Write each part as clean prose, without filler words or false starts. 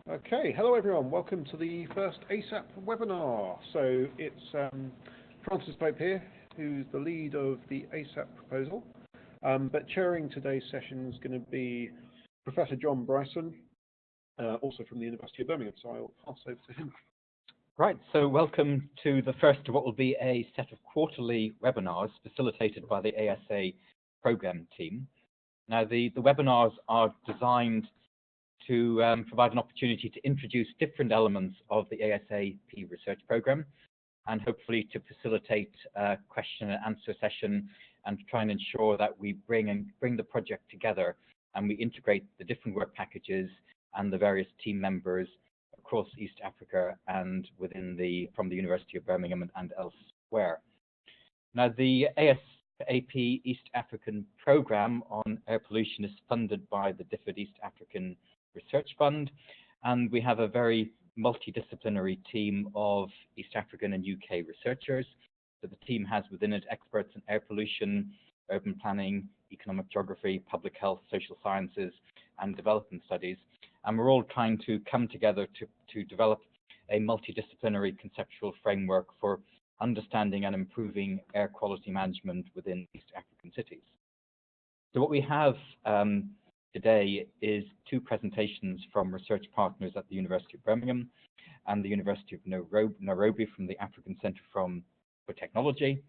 Okay, hello everyone. Welcome to the first ASAP webinar. So it's Francis Pope here, who's the lead of the ASAP proposal. But chairing today's session is going to be Professor John Bryson, also from the University of Birmingham. So I'll pass over to him. Right, so welcome to the first of what will be a set of quarterly webinars facilitated by the ASA program team. Now, the webinars are designed to provide an opportunity to introduce different elements of the ASAP research program and hopefully to facilitate a question and answer session and to try and ensure that we bring the project together and we integrate the different work packages and the various team members across East Africa and from the University of Birmingham and elsewhere. Now, the ASAP East African program on air pollution is funded by the DFID East African Research Fund, and we have a very multidisciplinary team of East African and UK researchers. So the team has within it experts in air pollution, urban planning, economic geography, public health, social sciences, and development studies. And we're all trying to come together to develop a multidisciplinary conceptual framework for understanding and improving air quality management within East African cities. So what we have today is two presentations from research partners at the University of Birmingham and the University of Nairobi from the African Centre for Technology.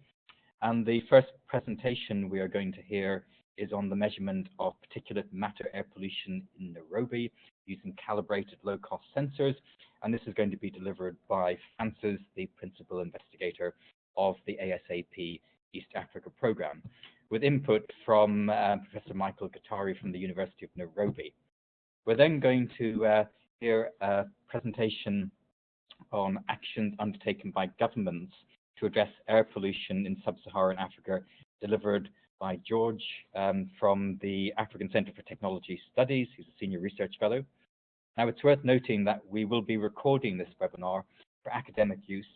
And the first presentation we are going to hear is on the measurement of particulate matter air pollution in Nairobi using calibrated low-cost sensors. And this is going to be delivered by Francis, the principal investigator of the ASAP East Africa program, with input from Professor Michael Guattari from the University of Nairobi. We're then going to hear a presentation on actions undertaken by governments to address air pollution in sub-Saharan Africa, delivered by George from the African Centre for Technology Studies. He's a senior research fellow. Now, it's worth noting that we will be recording this webinar for academic use,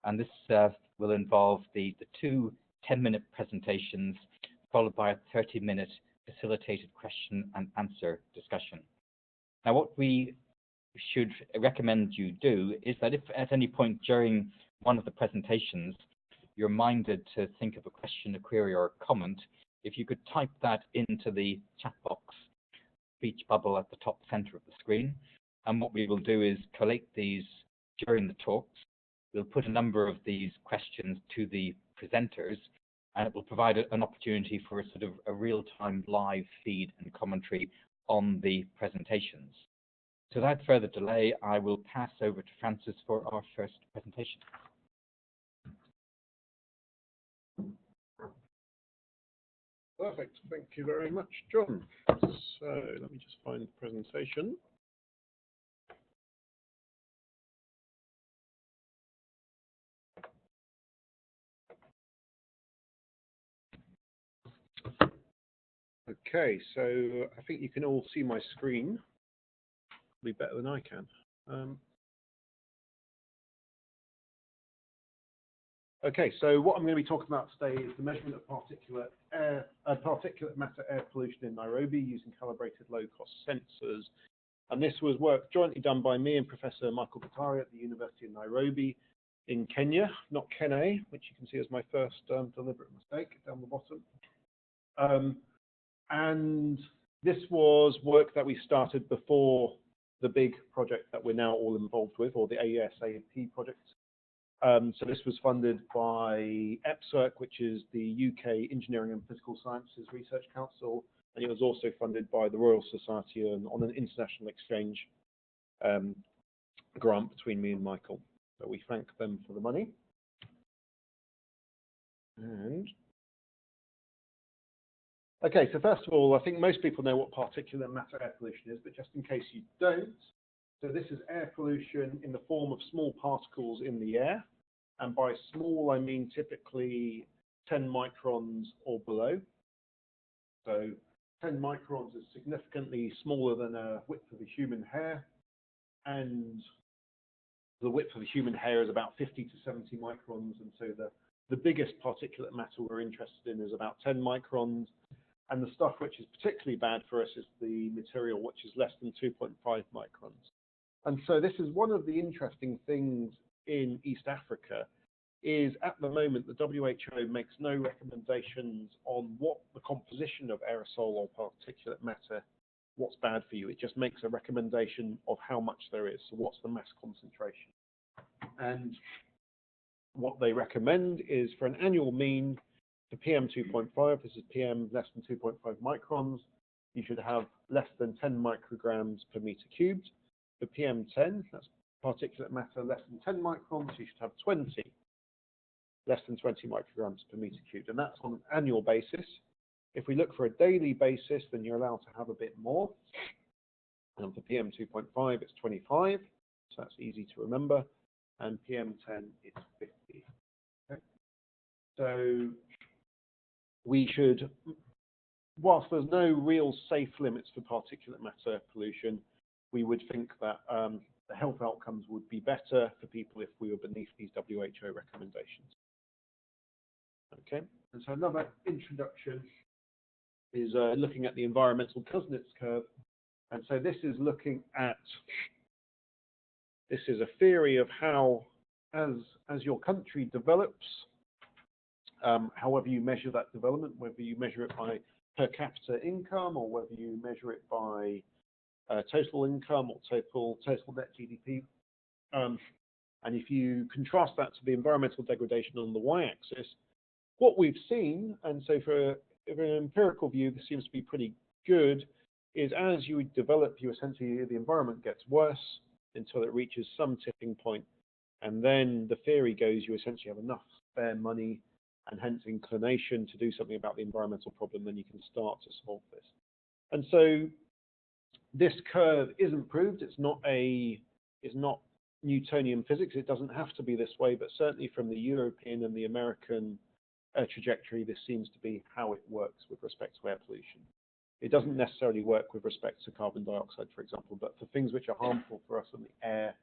and this will involve the two 10-minute presentations followed by a 30-minute facilitated question and answer discussion. Now, what we should recommend you do is that if at any point during one of the presentations you're minded to think of a question, a query, or a comment, if you could type that into the chat box, speech bubble at the top center of the screen. And what we will do is collate these during the talks. We'll put a number of these questions to the presenters, and it will provide an opportunity for a sort of a real-time live feed and commentary on the presentations. So without further delay, I will pass over to Francis for our first presentation. Perfect. Thank you very much, John. So let me just find the presentation. Okay, so I think you can all see my screen. Probably better than I can. Okay, so what I'm going to be talking about today is the measurement of particulate matter air pollution in Nairobi using calibrated low-cost sensors. And this was work jointly done by me and Professor Michael Guattari at the University of Nairobi in Kenya, not Kenya, which you can see as my first deliberate mistake down the bottom. And this was work that we started before the big project that we're now all involved with, or the ASAP project. So this was funded by EPSRC, which is the UK Engineering and Physical Sciences Research Council, and it was also funded by the Royal Society on an international exchange grant between me and Michael. So we thank them for the money. And okay, so first of all, I think most people know what particulate matter air pollution is, but just in case you don't, so this is air pollution in the form of small particles in the air. And by small, I mean typically 10 microns or below. So 10 microns is significantly smaller than a width of a human hair. And the width of a human hair is about 50 to 70 microns. And so the biggest particulate matter we're interested in is about 10 microns. And the stuff which is particularly bad for us is the material which is less than 2.5 microns. And so this is one of the interesting things in East Africa, is at the moment the WHO makes no recommendations on what the composition of aerosol or particulate matter, what's bad for you. It just makes a recommendation of how much there is. So what's the mass concentration? And what they recommend is for an annual mean for PM 2.5, this is PM less than 2.5 microns, you should have less than 10 micrograms per meter cubed. For PM 10, that's particulate matter less than 10 microns, you should have 20, less than 20 micrograms per meter cubed. And that's on an annual basis. If we look for a daily basis, then you're allowed to have a bit more. And for PM 2.5, it's 25, so that's easy to remember. And PM 10 is 50. Okay. So we should, whilst there's no real safe limits for particulate matter pollution, we would think that the health outcomes would be better for people if we were beneath these WHO recommendations. Okay, and so another introduction is looking at the environmental Kuznets curve. And so this is looking at, this is a theory of how, as your country develops, however you measure that development, whether you measure it by per capita income or whether you measure it by total income or total net GDP. And if you contrast that to the environmental degradation on the y-axis, what we've seen, and so for an empirical view, this seems to be pretty good, is as you develop, you essentially, the environment gets worse until it reaches some tipping point. And then the theory goes, you essentially have enough spare money and hence inclination to do something about the environmental problem, then you can start to solve this. And so this curve isn't proved. It's not Newtonian physics. It doesn't have to be this way, but certainly from the European and the American trajectory, this seems to be how it works with respect to air pollution. It doesn't necessarily work with respect to carbon dioxide, for example, but for things which are harmful for us in the air,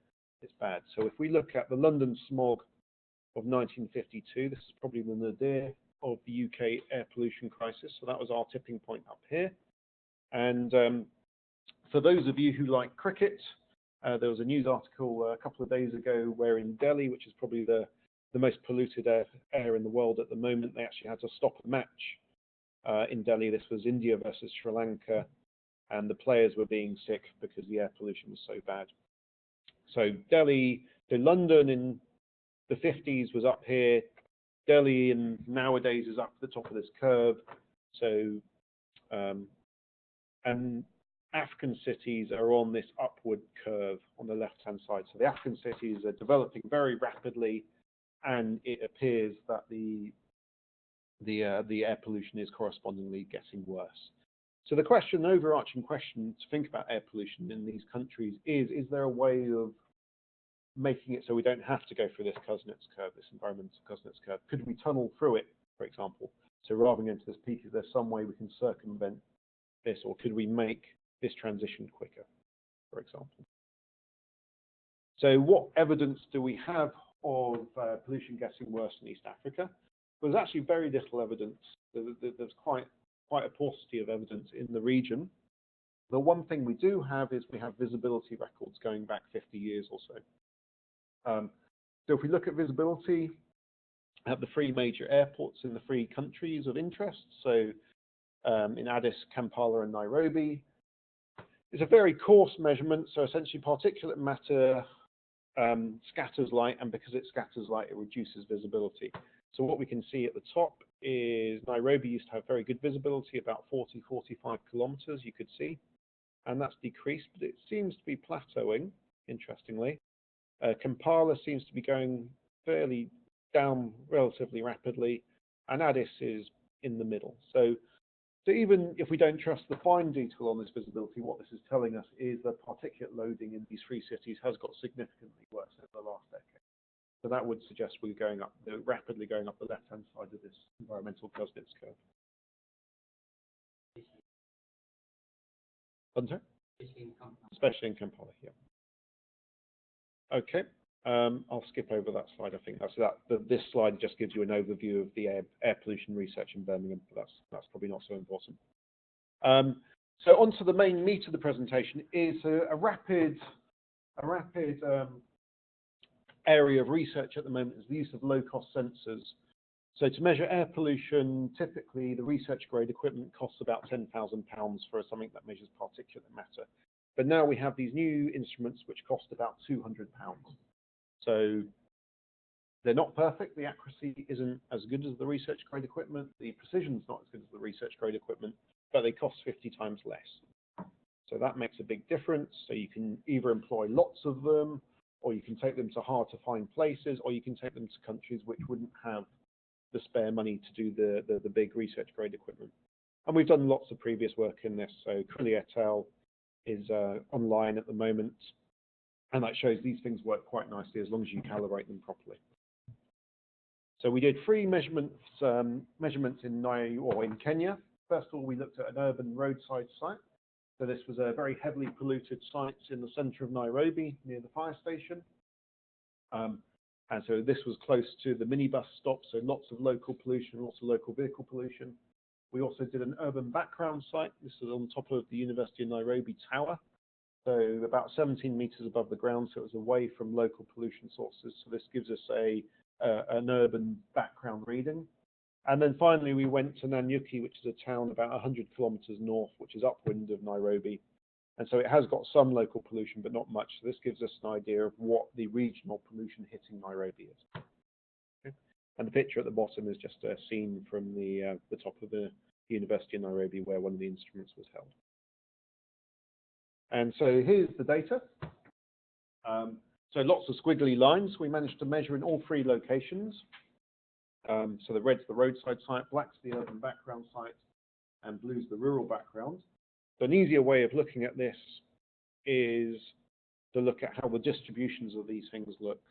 it's bad. So if we look at the London smog of 1952, this is probably the nadir of the UK air pollution crisis. So that was our tipping point up here. And for those of you who like cricket, there was a news article a couple of days ago where in Delhi, which is probably the most polluted air in the world at the moment, they actually had to stop a match in Delhi. This was India versus Sri Lanka, and the players were being sick because the air pollution was so bad. So London in the 50s was up here. Delhi and nowadays is up the top of this curve. So, and African cities are on this upward curve on the left-hand side. So the African cities are developing very rapidly, and it appears that the air pollution is correspondingly getting worse. So the overarching question to think about air pollution in these countries is there a way of making it so we don't have to go through this Kuznets curve, this environmental Kuznets curve? Could we tunnel through it, for example? So rather than going to this peak, is there some way we can circumvent this, or could we make this transition quicker, for example? So what evidence do we have of pollution getting worse in East Africa? There's actually very little evidence. There's quite a paucity of evidence in the region. The one thing we do have is we have visibility records going back 50 years or so. So if we look at visibility at the three major airports in the three countries of interest, so in Addis, Kampala, and Nairobi, it's a very coarse measurement. So essentially particulate matter scatters light, and because it scatters light, it reduces visibility. So what we can see at the top is Nairobi used to have very good visibility, about 40, 45 kilometers you could see, and that's decreased, but it seems to be plateauing, interestingly. Kampala seems to be going fairly down relatively rapidly, and Addis is in the middle. So even if we don't trust the fine detail on this visibility, what this is telling us is that particulate loading in these three cities has got significantly worse over the last decade. So that would suggest we're going up, rapidly going up the left-hand side of this environmental Kuznets curve. Especially in Kampala, yeah. Okay, I'll skip over that slide. I think this slide just gives you an overview of the air pollution research in Birmingham. But that's probably not so important. So on to the main meat of the presentation is a rapid a rapid area of research at the moment is the use of low-cost sensors. So to measure air pollution, typically the research-grade equipment costs about £10,000 for something that measures particulate matter. But now we have these new instruments which cost about £200. So they're not perfect. The accuracy isn't as good as the research-grade equipment. The precision's not as good as the research-grade equipment, but they cost 50 times less. So that makes a big difference. So you can either employ lots of them, or you can take them to hard-to-find places, or you can take them to countries which wouldn't have the spare money to do the big research-grade equipment. And we've done lots of previous work in this. So Crilly et al. Is online at the moment, and that shows these things work quite nicely as long as you calibrate them properly. So we did 3 measurements in Kenya. First of all, we looked at an urban roadside site. So this was a very heavily polluted site in the center of Nairobi near the fire station. And so this was close to the minibus stop, so lots of local pollution, lots of local vehicle pollution. We also did an urban background site. This is on top of the University of Nairobi Tower, so about 17 meters above the ground, so it was away from local pollution sources. So this gives us an urban background reading. And then finally, we went to Nanyuki, which is a town about 100 kilometers north, which is upwind of Nairobi. And so it has got some local pollution, but not much. So this gives us an idea of what the regional pollution hitting Nairobi is. Okay. And the picture at the bottom is just a scene from the top of the University of Nairobi, where one of the instruments was held. And so here's the data. So lots of squiggly lines. We managed to measure in all 3 locations. So the red's the roadside site, black's the urban background site, and blue's the rural background. So an easier way of looking at this is to look at how the distributions of these things look.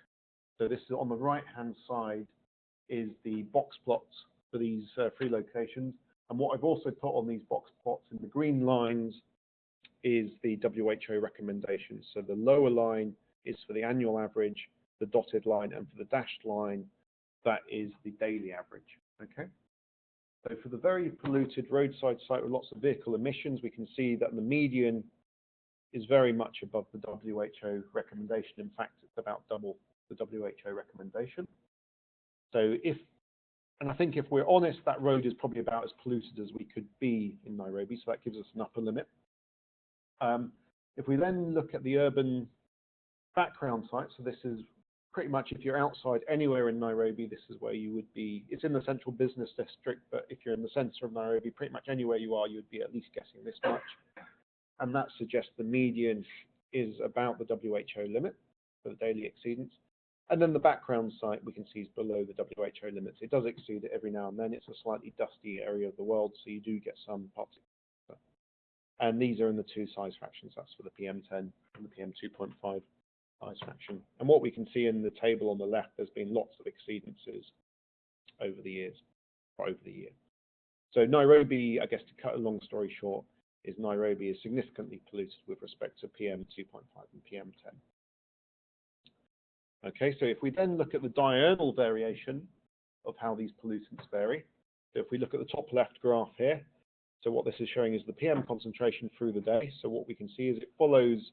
So this is on the right-hand side is the box plots for these 3 locations. And what I've also put on these box plots in the green lines is the WHO recommendations. So the lower line is for the annual average, the dotted line, and for the dashed line, that is the daily average. Okay. So for the very polluted roadside site with lots of vehicle emissions, we can see that the median is very much above the WHO recommendation. In fact, it's about double the WHO recommendation. So and I think if we're honest, that road is probably about as polluted as we could be in Nairobi, so that gives us an upper limit. If we then look at the urban background site, so this is pretty much if you're outside anywhere in Nairobi, this is where you would be. It's in the central business district, but if you're in the center of Nairobi, pretty much anywhere you are, you would be at least guessing this much. And that suggests the median is about the WHO limit for the daily exceedance. And then the background site we can see is below the WHO limits. It does exceed it every now and then. It's a slightly dusty area of the world, so you do get some particles. And these are in the 2 size fractions. That's for the PM10 and the PM2.5 size fraction. And what we can see in the table on the left, there's been lots of exceedances over the years, or over the year. So Nairobi, I guess to cut a long story short, is Nairobi is significantly polluted with respect to PM2.5 and PM10. Okay, so if we then look at the diurnal variation of how these pollutants vary, so if we look at the top left graph here, so what this is showing is the PM concentration through the day. So what we can see is it follows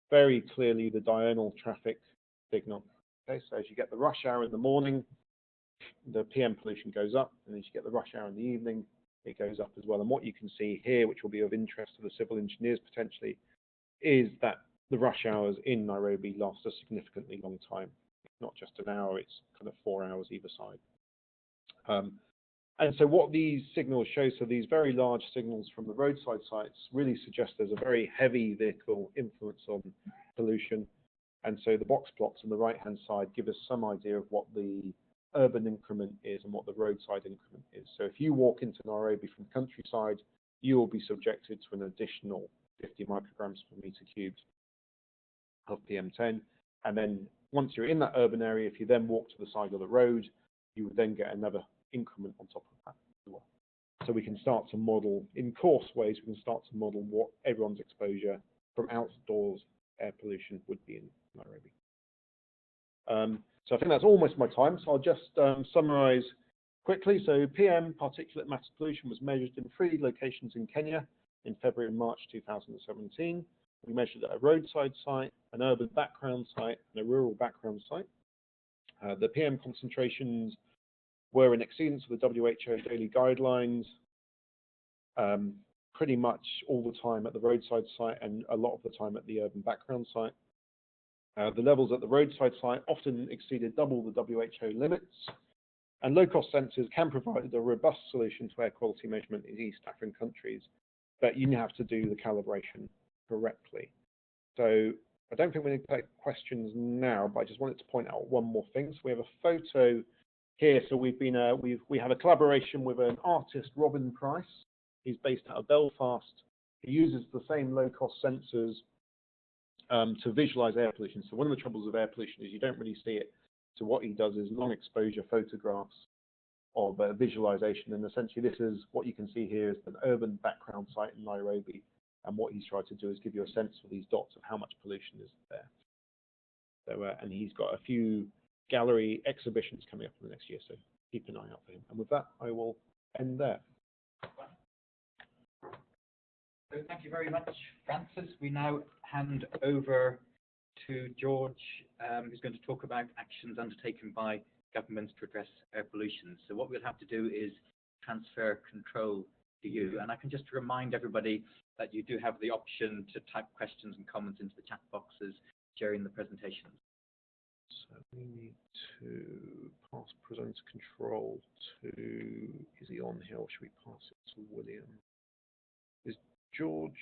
very clearly the diurnal traffic signal. Okay, so as you get the rush hour in the morning, the PM pollution goes up, and as you get the rush hour in the evening, it goes up as well. And what you can see here, which will be of interest to the civil engineers potentially, is that the rush hours in Nairobi last a significantly long time. It's not just an hour, it's kind of 4 hours either side. And so what these signals show, so these very large signals from the roadside sites really suggest there's a very heavy vehicle influence on pollution. And so the box plots on the right-hand side give us some idea of what the urban increment is and what the roadside increment is. So if you walk into Nairobi from the countryside, you will be subjected to an additional 50 micrograms per meter cubed of PM10. And then once you're in that urban area, if you then walk to the side of the road, you would then get another increment on top of that as well. So we can start to model, in coarse ways, we can start to model what everyone's exposure from outdoors air pollution would be in Nairobi. So I think that's almost my time, so I'll just summarize quickly. So PM, particulate matter pollution, was measured in 3 locations in Kenya in February and March 2017. We measured a roadside site, an urban background site, and a rural background site. The PM concentrations were in exceedance of the WHO daily guidelines, pretty much all the time at the roadside site and a lot of the time at the urban background site. The levels at the roadside site often exceeded double the WHO limits, and low-cost sensors can provide a robust solution to air quality measurement in East African countries, but you have to do the calibration correctly. So I don't think we need to take questions now, but I just wanted to point out one more thing. So we have a photo here. So we have a collaboration with an artist, Robin Price. He's based out of Belfast. He uses the same low-cost sensors to visualize air pollution. So one of the troubles of air pollution is you don't really see it. So what he does is long-exposure photographs of visualization. And essentially, this is what you can see here is an urban background site in Nairobi. And what he's tried to do is give you a sense for these dots of how much pollution is there. So, and he's got a few gallery exhibitions coming up in the next year. So keep an eye out for him. And with that, I will end there. So thank you very much, Francis. We now hand over to George, who's going to talk about actions undertaken by governments to address air pollution. So what we'll have to do is transfer control to you. And I can just remind everybody that you do have the option to type questions and comments into the chat boxes during the presentation. So we need to pass presenter control to, is he on here or should we pass it to William? Is George,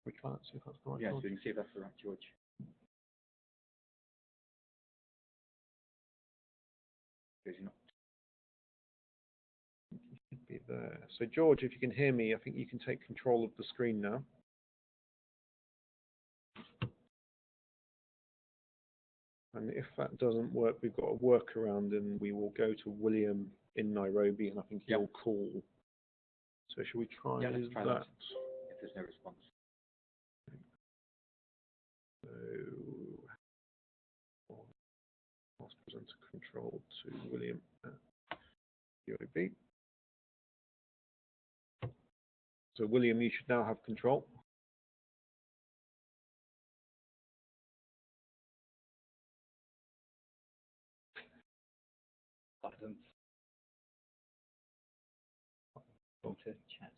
we can't see if that's the right Yes, George. we can see if that's the right George. Is he not? He should be there. So George, if you can hear me, I think you can take control of the screen now. And if that doesn't work, we've got a workaround and we will go to William in Nairobi and I think he'll call. So should we try, let's try that? If there's no response. So pass presenter control to William at UAB. So William, you should now have control. Buttons. Go to chat.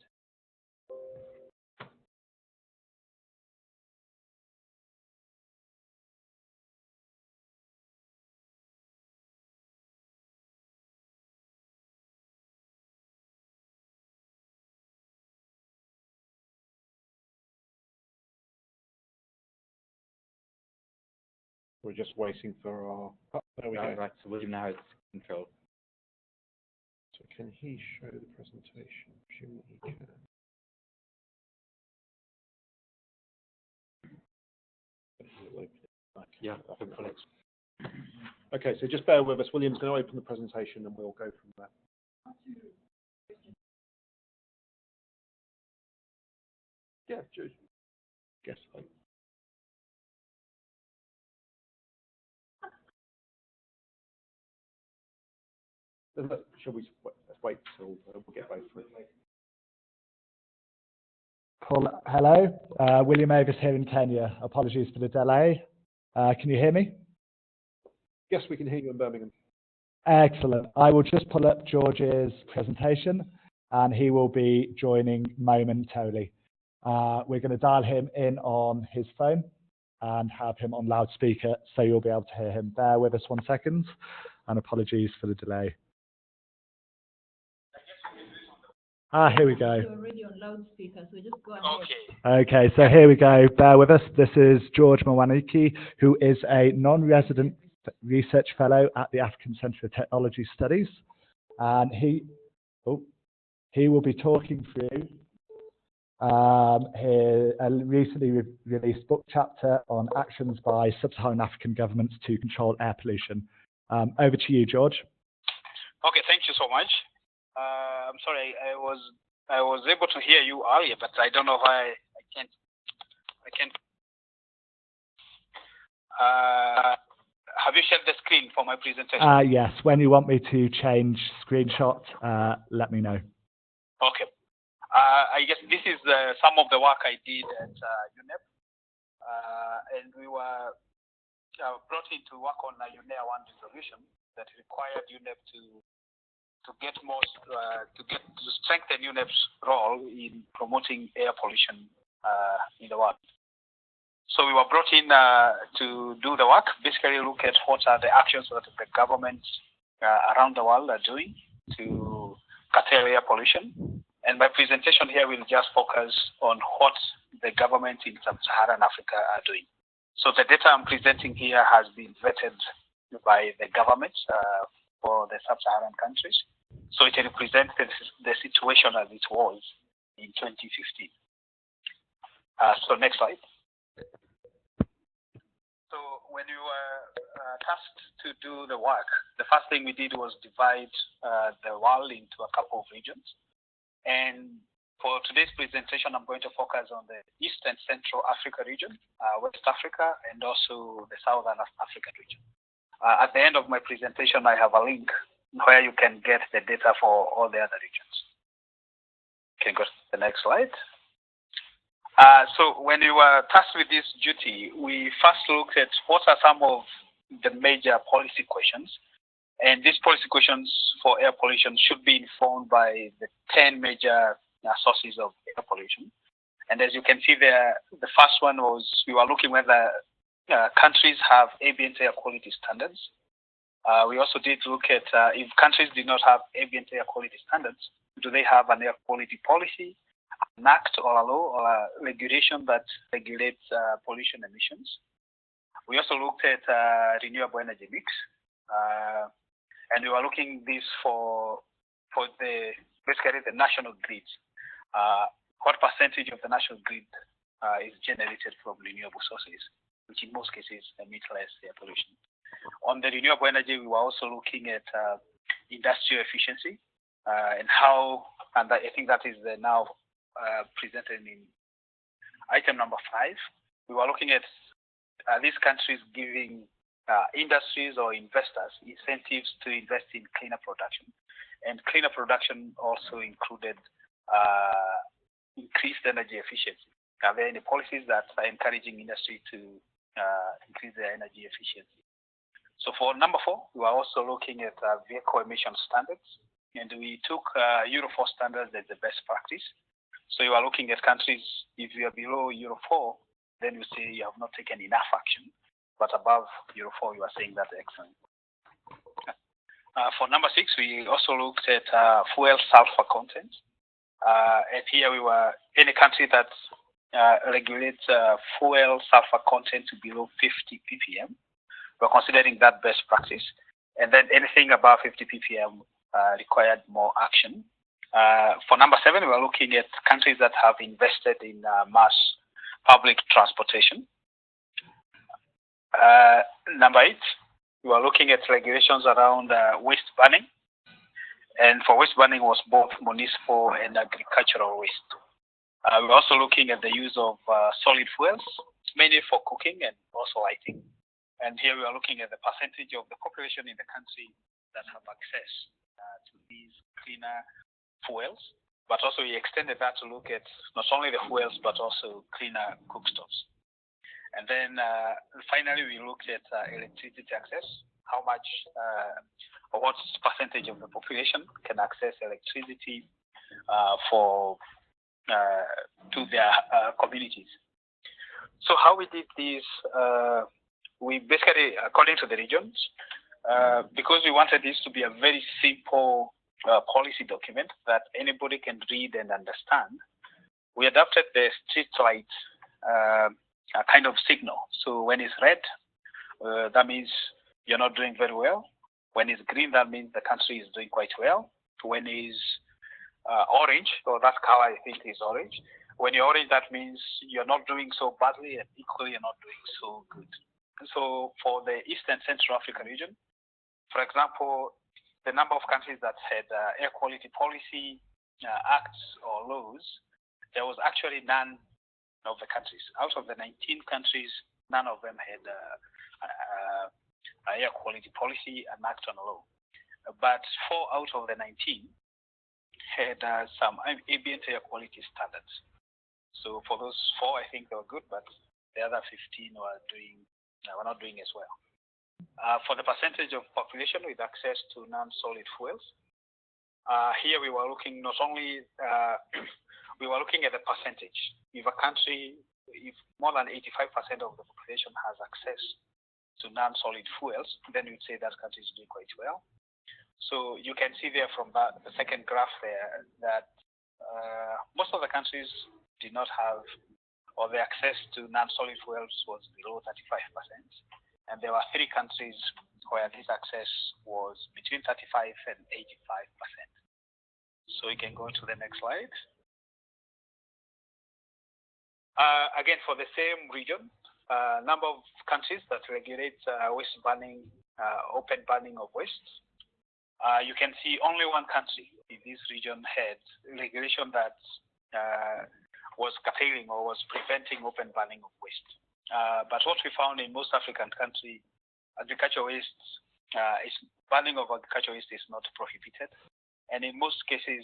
We're just waiting for our. Oh, there we go. Right, so William now has control. So can he show the presentation? Presumably he can. He'll open it back. Yeah, I think that hopefully. works. Okay, so just bear with us. William's going to open the presentation and we'll go from there. Yeah, guess so. Shall we let's wait till we'll get both through. Hello, William Avis here in Kenya. Apologies for the delay. Can you hear me? Yes, we can hear you in Birmingham. Excellent. I will just pull up George's presentation and he will be joining momentarily. We're going to dial him in on his phone and have him on loudspeaker so you'll be able to hear him. Bear with us 1 second and apologies for the delay. Here we go. You're already on loudspeaker, so just go ahead. Okay, so here we go. Bear with us. This is George Mwaniki, who is a non-resident research fellow at the African Centre for Technology Studies. And he will be talking through his recently released book chapter on actions by sub-Saharan African governments to control air pollution. Over to you, George. Okay, thank you so much. I'm sorry, I was able to hear you earlier, but I don't know why I can't. Have you shared the screen for my presentation? Yes. When you want me to change screenshot, let me know. Okay. I guess this is some of the work I did at UNEP. and we were brought in to work on a UNEA 1 resolution that required UNEP to strengthen UNEP's role in promoting air pollution in the world. So we were brought in to do the work, basically look at what are the actions that the governments around the world are doing to curtail air pollution. And my presentation here will just focus on what the governments in Sub-Saharan Africa are doing. So the data I'm presenting here has been vetted by the governments for the Sub-Saharan countries. So it represents the situation as it was in 2015. So next slide. So when we were tasked to do the work, the first thing we did was divide the world into a couple of regions. And for today's presentation, I'm going to focus on the East and Central Africa region, West Africa, and also the Southern Africa region. At the end of my presentation, I have a link where you can get the data for all the other regions. Can go to the next slide. So when we were tasked with this duty, we first looked at what are some of the major policy questions. And these policy questions for air pollution should be informed by the 10 major sources of air pollution. And as you can see there, the first one was we were looking whether countries have ambient air quality standards. We also did look at if countries did not have ambient air quality standards, do they have an air quality policy, an act or a law or a regulation that regulates pollution emissions? We also looked at renewable energy mix, and we were looking this for basically the national grid. What percentage of the national grid is generated from renewable sources, which in most cases emit less air pollution. On the renewable energy, we were also looking at industrial efficiency and how, and I think that is now presented in item number 5. We were looking at these countries giving industries or investors incentives to invest in cleaner production. And cleaner production also included increased energy efficiency. Are there any policies that are encouraging industry to increase their energy efficiency? So for number 4, we were also looking at vehicle emission standards, and we took Euro 4 standards as the best practice. So you are looking at countries, if you are below Euro 4, then you say you have not taken enough action, but above Euro 4, you are saying that's excellent. For number 6, we also looked at fuel sulfur content. And here we were any country that regulates fuel sulfur content to below 50 ppm. We're considering that best practice. And then anything above 50 ppm required more action. For number 7, we were looking at countries that have invested in mass public transportation. Number 8, we were looking at regulations around waste burning. And for waste burning was both municipal and agricultural waste. We were also looking at the use of solid fuels, mainly for cooking and also lighting. And here we are looking at the percentage of the population in the country that have access to these cleaner fuels. But also we extended that to look at not only the fuels, but also cleaner cookstoves. And then finally, we looked at electricity access, how much or what percentage of the population can access electricity to their communities. So how we did this, we basically, according to the regions, because we wanted this to be a very simple policy document that anybody can read and understand, we adopted the street light kind of signal. So when it's red, that means you're not doing very well. When it's green, that means the country is doing quite well. When it's orange, or that color I think is orange. When you're orange, that means you're not doing so badly, and equally you're not doing so good. So for the East and Central Africa region, for example, the number of countries that had air quality policy acts or laws, there was actually none of the countries. Out of the 19 countries, none of them had air quality policy, an act on a law. But 4 out of the 19 had some ambient air quality standards. So for those 4, I think they were good, but the other 15 were not doing as well. For the percentage of population with access to non-solid fuels, here we were looking not only we were looking at the percentage. If more than 85% of the population has access to non-solid fuels, then you'd say that country is doing quite well. So you can see there from the second graph there that most of the countries did not have, or the access to non-solid fuels was below 35%. And there were 3 countries where this access was between 35 and 85%. So we can go to the next slide. Again, for the same region, number of countries that regulate waste burning, open burning of waste. You can see only one country in this region had regulation that was curtailing or was preventing open burning of waste. But what we found in most African countries, agricultural waste, burning of agricultural waste is not prohibited. And in most cases,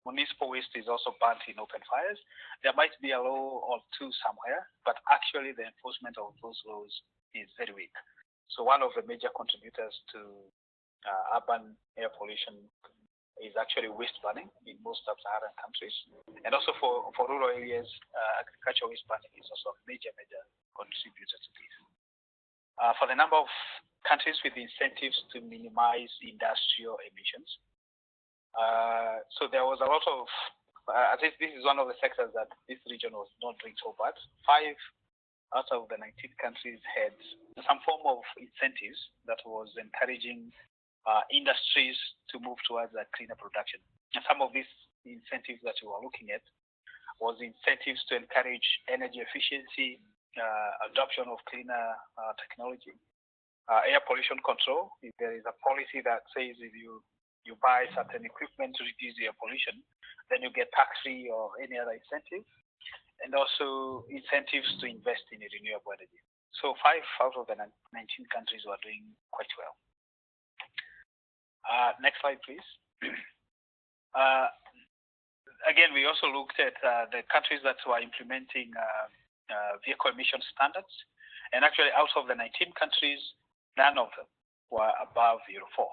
municipal waste is also burnt in open fires. There might be a law or two somewhere, but actually the enforcement of those laws is very weak. So one of the major contributors to urban air pollution is actually waste burning in most sub-Saharan countries. And also for rural areas, agricultural waste burning is also a major contributor to this. For the number of countries with incentives to minimize industrial emissions, so there was a lot of, at least this is one of the sectors that this region was not doing so bad. 5 out of the 19 countries had some form of incentives that was encouraging industries to move towards a cleaner production. And some of these incentives that we were looking at was incentives to encourage energy efficiency, adoption of cleaner technology, air pollution control. If there is a policy that says if you buy certain equipment to reduce air pollution, then you get tax-free or any other incentive, and also incentives to invest in renewable energy. So 5 out of the 19 countries were doing quite well. Next slide, please. Again, we also looked at the countries that were implementing vehicle emission standards, and actually out of the 19 countries, none of them were above Euro 4.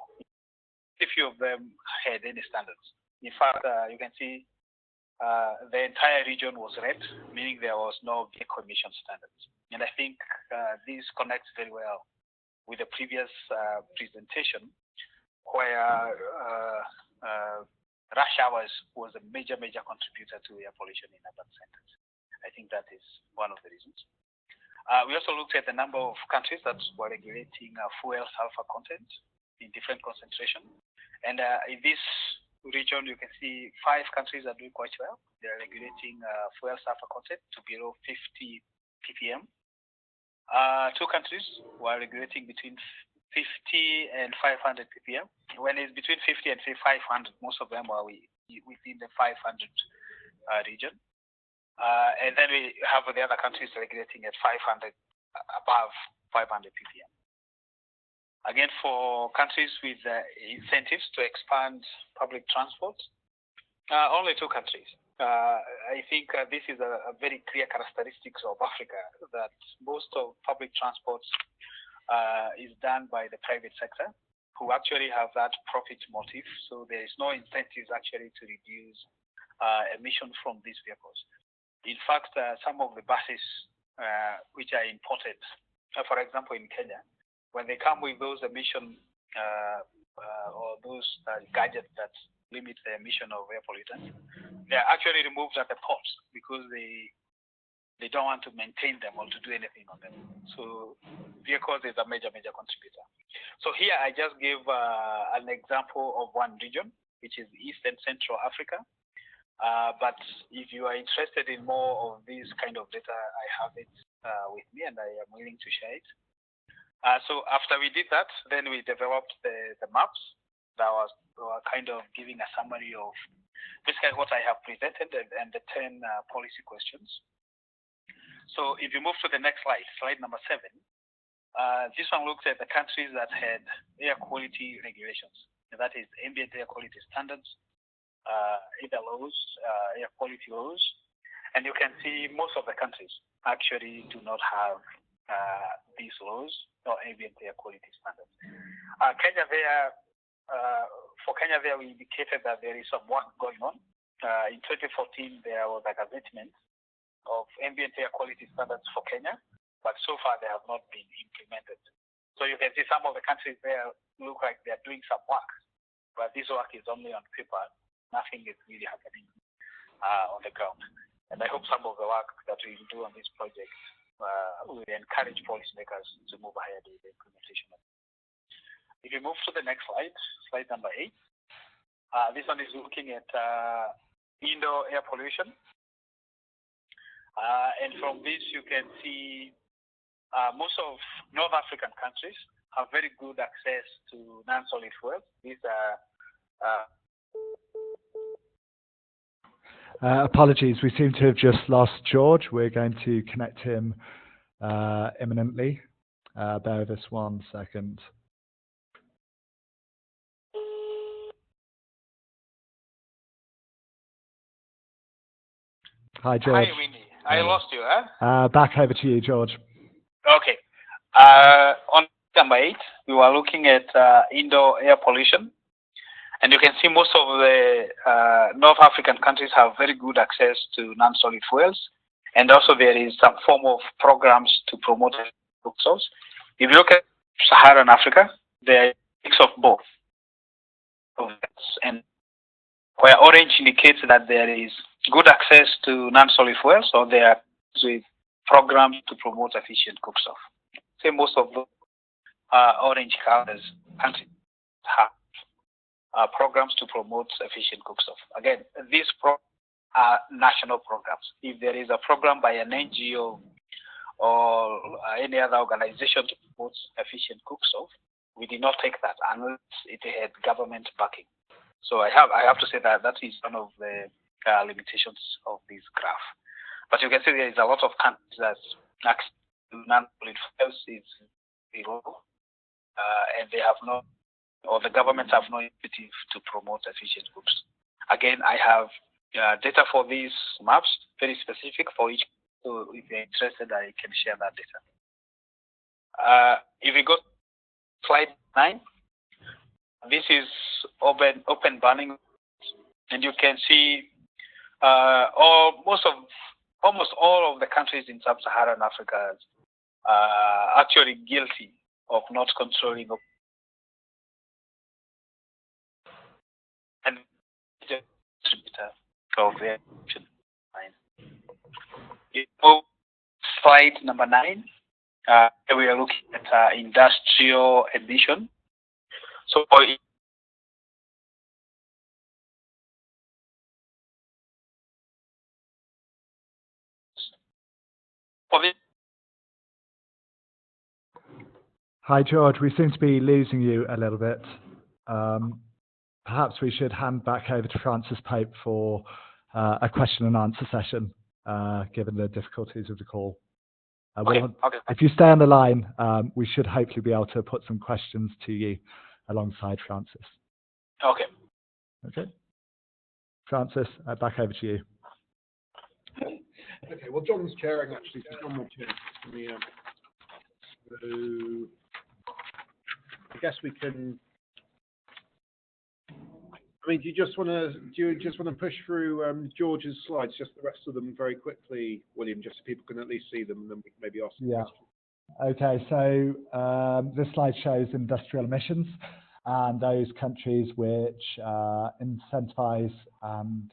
A few of them had any standards. In fact, you can see the entire region was red, meaning there was no vehicle emission standards. And I think this connects very well with the previous presentation, where rush hours was a major contributor to air pollution in urban centers. I think that is one of the reasons. We also looked at the number of countries that were regulating fuel sulfur content in different concentration. And in this region, you can see 5 countries are doing quite well. They are regulating fuel sulfur content to below 50 ppm. 2 countries were regulating between 50 and 500 ppm. When it's between 50 and 500, most of them are within the 500 region. And then we have the other countries regulating at 500, above 500 ppm. Again, for countries with incentives to expand public transport, only 2 countries. I think this is a very clear characteristics of Africa, that most of public transport is done by the private sector, who actually have that profit motive. So there is no incentives actually to reduce emissions from these vehicles. In fact, some of the buses which are imported, for example, in Kenya, when they come with those emission or those gadgets that limit the emission of air pollutants, they are actually removed at the ports because they don't want to maintain them or to do anything on them. So vehicles is a major contributor. So here I just give an example of one region, which is East and Central Africa. But if you are interested in more of this kind of data, I have it with me and I am willing to share it. So after we did that, then we developed the maps that were kind of giving a summary of basically what I have presented and the 10 policy questions. So if you move to the next slide, slide number 7, this one looks at the countries that had air quality regulations. And that is ambient air quality standards, either laws, air quality laws. And you can see most of the countries actually do not have these laws or ambient air quality standards. Kenya there, for Kenya there, we indicated that there is some work going on. In 2014, there was a gazettement of ambient air quality standards for Kenya, but so far they have not been implemented. So you can see some of the countries there look like they're doing some work, but this work is only on paper. Nothing is really happening on the ground. And I hope some of the work that we do on this project will encourage policymakers to move ahead with the implementation of it. If you move to the next slide, slide number 8, this one is looking at indoor air pollution. And from this, you can see most of North African countries have very good access to non-solid fuels. These are apologies, we seem to have just lost George. We're going to connect him imminently. Bear with us 1 second. Hi, George. Hi, Winnie. I lost you, huh? Back over to you, George. Okay. On number 8, we were looking at indoor air pollution. And you can see most of the North African countries have very good access to non-solid fuels. And also there is some form of programs to promote cook source. If you look at Saharan Africa, there is a mix of both. And where orange indicates that there is good access to non-solid fuels, or there are with programs to promote efficient cook off. Say most of the orange colors countries have programs to promote efficient cook off. Again, these are national programs. If there is a program by an NGO or any other organization to promote efficient cook off, we did not take that unless it had government backing. So I have to say that that is one of the limitations of this graph. But you can see there is a lot of countries that access to non-solid fuels is below, and they have no, or the governments have no initiative to promote efficient cooks. Again, I have data for these maps, very specific for each. So if you're interested, I can share that data. If we go to slide 9, this is open burning, and you can see almost all of the countries in sub-Saharan Africa are actually guilty of not controlling and distributor of the action. Slide number 9, we are looking at industrial emission. So for this. Hi, George. We seem to be losing you a little bit. Perhaps we should hand back over to Francis Pope for a question and answer session, given the difficulties of the call. Okay. If you stay on the line, we should hopefully be able to put some questions to you alongside Francis. Okay. Okay. Francis, back over to you. Okay, well, John's chairing actually, so John will chair. So I guess we can. I mean, do you just want to push through George's slides, just the rest of them very quickly, William, just so people can at least see them, and then we can maybe ask them questions. Okay, so this slide shows industrial emissions and those countries which incentivize and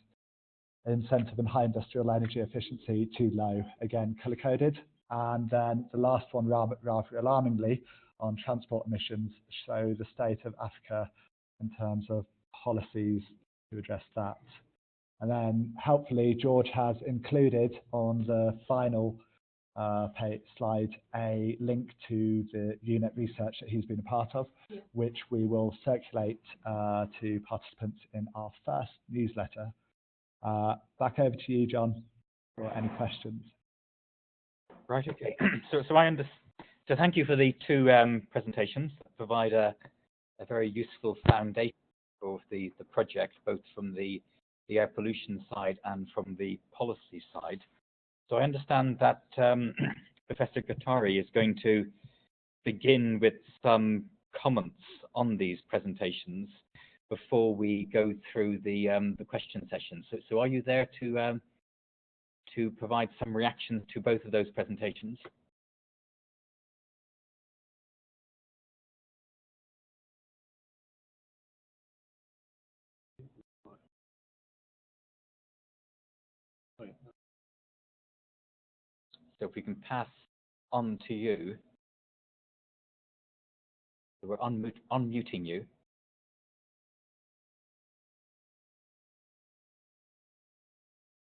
incentive and high industrial energy efficiency too low, again, color-coded. And then the last one, rather alarmingly, on transport emissions, show the state of Africa in terms of policies to address that. And then, helpfully, George has included on the final slide a link to the unit research that he's been a part of, which we will circulate to participants in our first newsletter. Back over to you, John, for any questions. Right, okay. So I understand. So thank you for the two presentations that provide a very useful foundation of the project, both from the the air pollution side and from the policy side. So I understand that Professor Guattari is going to begin with some comments on these presentations before we go through the question session. So are you there to provide some reaction to both of those presentations? So if we can pass on to you. So we're unmuting you.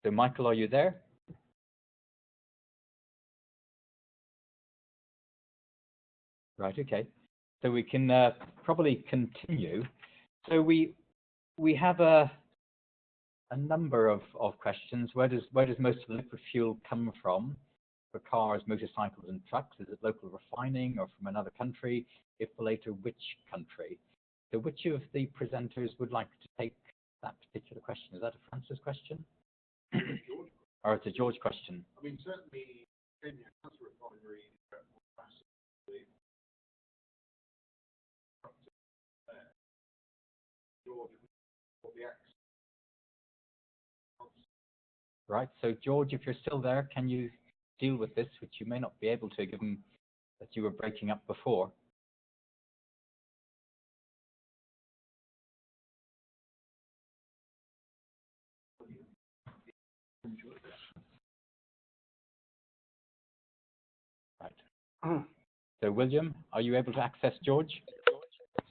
So Michael, are you there? Right, okay. So we can probably continue. So we have a number of questions. Where does most of the liquid fuel come from for cars, motorcycles, and trucks? Is it local refining or from another country? If the later, which country? So which of the presenters would like to take that particular question? Is that a Francis question? Or it's a George question? I mean, certainly Kenya has a refinery Right, so George, if you're still there, can you deal with this, which you may not be able to, given that you were breaking up before? Right. So William, are you able to access George?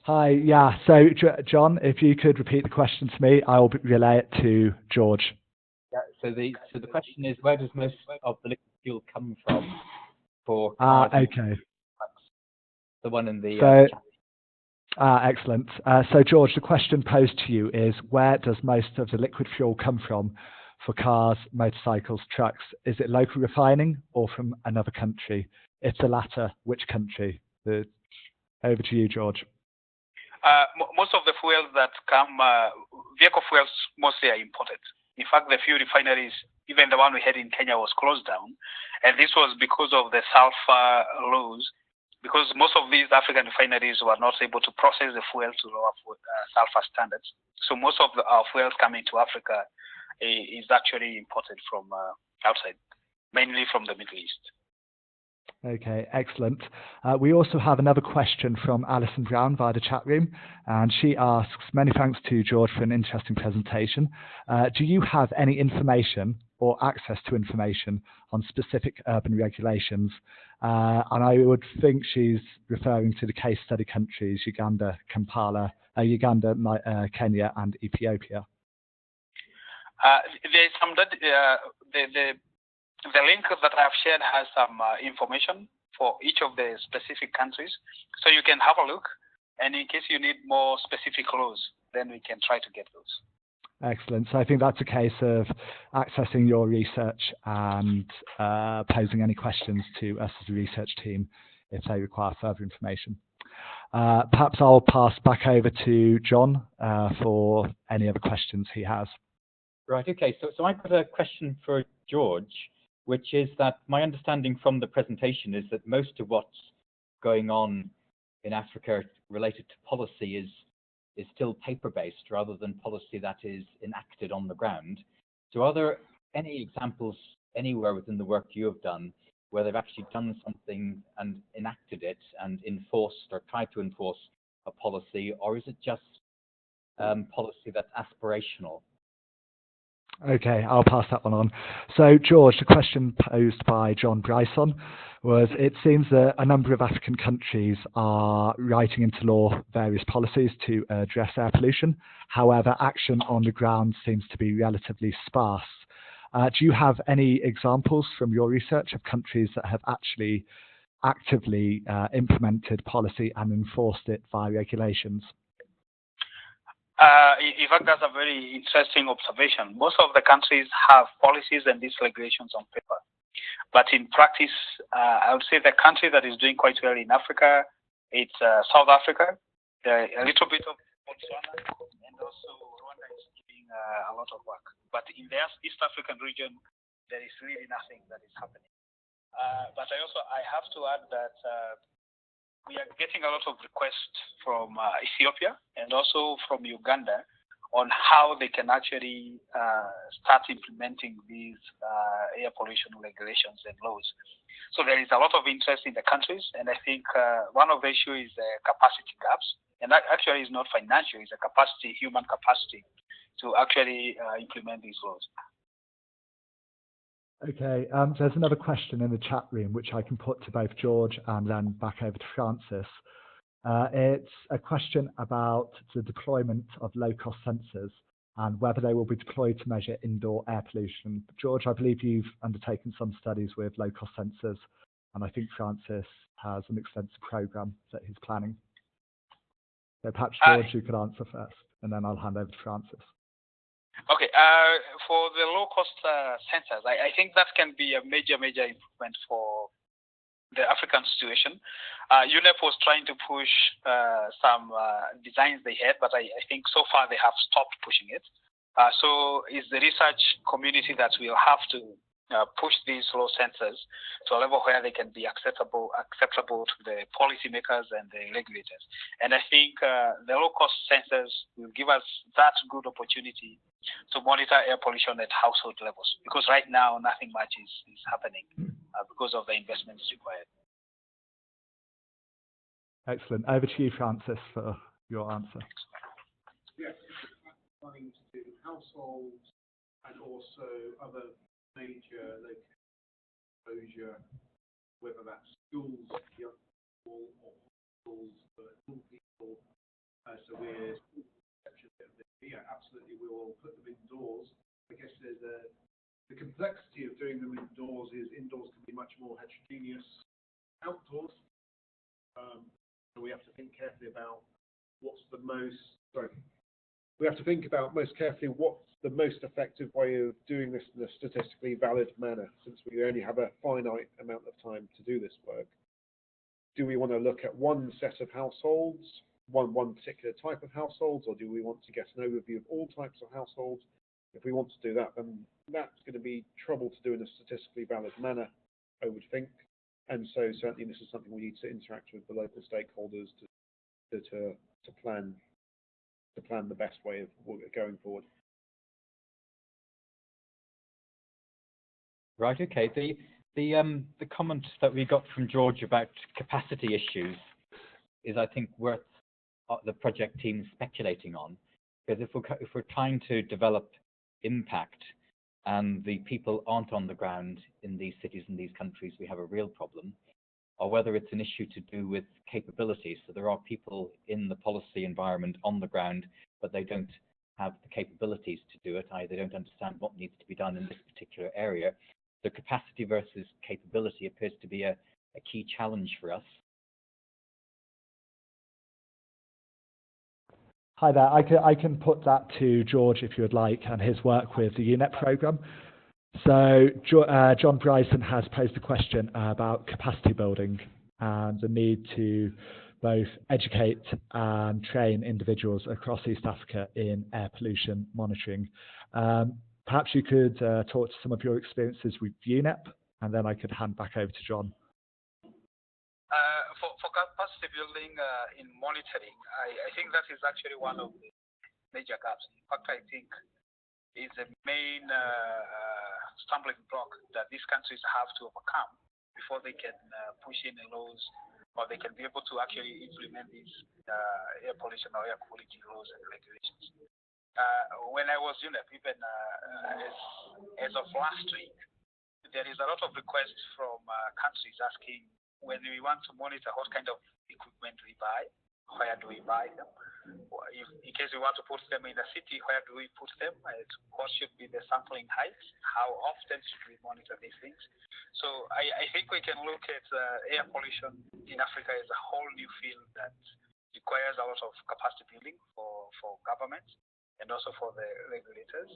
Hi, yeah. So John, if you could repeat the question to me, I will relay it to George. Yeah. So the question is, where does most of the liquid fuel come from for cars? Okay. The one in the excellent. So George, the question posed to you is, where does most of the liquid fuel come from for cars, motorcycles, trucks? Is it local refining or from another country? If the latter, which country? Over to you, George. Most of the fuels that come, vehicle fuels mostly are imported. In fact, the few refineries, even the one we had in Kenya, was closed down. And this was because of the sulfur laws, because most of these African refineries were not able to process the fuel to lower sulfur standards. So most of our fuels coming to Africa is actually imported from outside, mainly from the Middle East. Okay, excellent. We also have another question from Alison Brown via the chat room, and she asks, many thanks to George for an interesting presentation. Do you have any information or access to information on specific urban regulations? And I would think she's referring to the case study countries, Uganda, Kenya, and Ethiopia. There's some the link that I've shared has some information for each of the specific countries. So you can have a look, and in case you need more specific laws, then we can try to get those. Excellent. So I think that's a case of accessing your research and posing any questions to us as a research team if they require further information. Perhaps I'll pass back over to John for any other questions he has. Right, okay. So I've got a question for George, which is that my understanding from the presentation is that most of what's going on in Africa related to policy is still paper-based rather than policy that is enacted on the ground. So are there any examples anywhere within the work you have done where they've actually done something and enacted it and enforced or tried to enforce a policy, or is it just policy that's aspirational? Okay, I'll pass that one on. So, George, the question posed by John Bryson was, it seems that a number of African countries are writing into law various policies to address air pollution. However, action on the ground seems to be relatively sparse. Do you have any examples from your research of countries that have actually actively implemented policy and enforced it via regulations? In fact, that's a very interesting observation. Most of the countries have policies and these regulations on paper. But in practice, I would say the country that is doing quite well in Africa, it's South Africa, a little bit of Botswana, and also Rwanda is giving a lot of work. But in the East African region, there is really nothing that is happening. But I have to add that we are getting a lot of requests from Ethiopia and also from Uganda on how they can actually start implementing these air pollution regulations and laws. So there is a lot of interest in the countries, and I think one of the issues is capacity gaps. And that actually is not financial, it's a capacity, human capacity, to actually implement these laws. Okay, there's another question in the chat room which I can put to both George and then back over to Francis. It's a question about the deployment of low-cost sensors and whether they will be deployed to measure indoor air pollution. George, I believe you've undertaken some studies with low-cost sensors, and I think Francis has an extensive program that he's planning. So perhaps, George, you could answer first, and then I'll hand over to Francis. Okay, for the low-cost sensors, I think that can be a major improvement for the African situation. UNEP was trying to push some designs they had, but I think so far they have stopped pushing it. So it's the research community that will have to push these low sensors to a level where they can be acceptable to the policymakers and the regulators. And I think the low-cost sensors will give us that good opportunity to monitor air pollution at household levels, because right now nothing much is happening because of the investments required. Excellent. Over to you, Francis, for your answer. Yes, planning to do households and also other major local exposure, whether that's schools, young people, or hospitals for young people. So we're absolutely, we will put them indoors. I guess there's the complexity of doing them indoors is indoors can be much more heterogeneous outdoors. So we have to think carefully about what's the most. We have to think about most carefully what's the most effective way of doing this in a statistically valid manner, since we only have a finite amount of time to do this work. Do we want to look at one set of households, one particular type of households, or do we want to get an overview of all types of households? If we want to do that, then that's going to be trouble to do in a statistically valid manner, I would think. And so certainly this is something we need to interact with the local stakeholders to plan the best way of going forward. Right. Okay. The comment that we got from George about capacity issues is, I think, worth the project team speculating on, because if we're trying to develop impact and the people aren't on the ground in these cities and these countries, we have a real problem. Or whether it's an issue to do with capabilities. So there are people in the policy environment on the ground, but they don't have the capabilities to do it. They don't understand what needs to be done in this particular area. The capacity versus capability appears to be a key challenge for us. Hi there. I can put that to George if you would like, and his work with the UNEP program. So John Bryson has posed a question about capacity building and the need to both educate and train individuals across East Africa in air pollution monitoring. Perhaps you could talk to some of your experiences with UNEP, and then I could hand back over to John. For capacity building in monitoring, I think that is actually one of the major gaps. In fact, I think is the main stumbling block that these countries have to overcome before they can push in the laws, or they can be able to actually implement these air pollution or air quality laws and regulations. When I was UNEP, even as of last week, there is a lot of requests from countries asking, when we want to monitor, what kind of equipment we buy, where do we buy them? If, in case we want to put them in a city, where do we put them? What should be the sampling height? How often should we monitor these things? So I think we can look at air pollution in Africa as a whole new field that requires a lot of capacity building for governments and also for the regulators.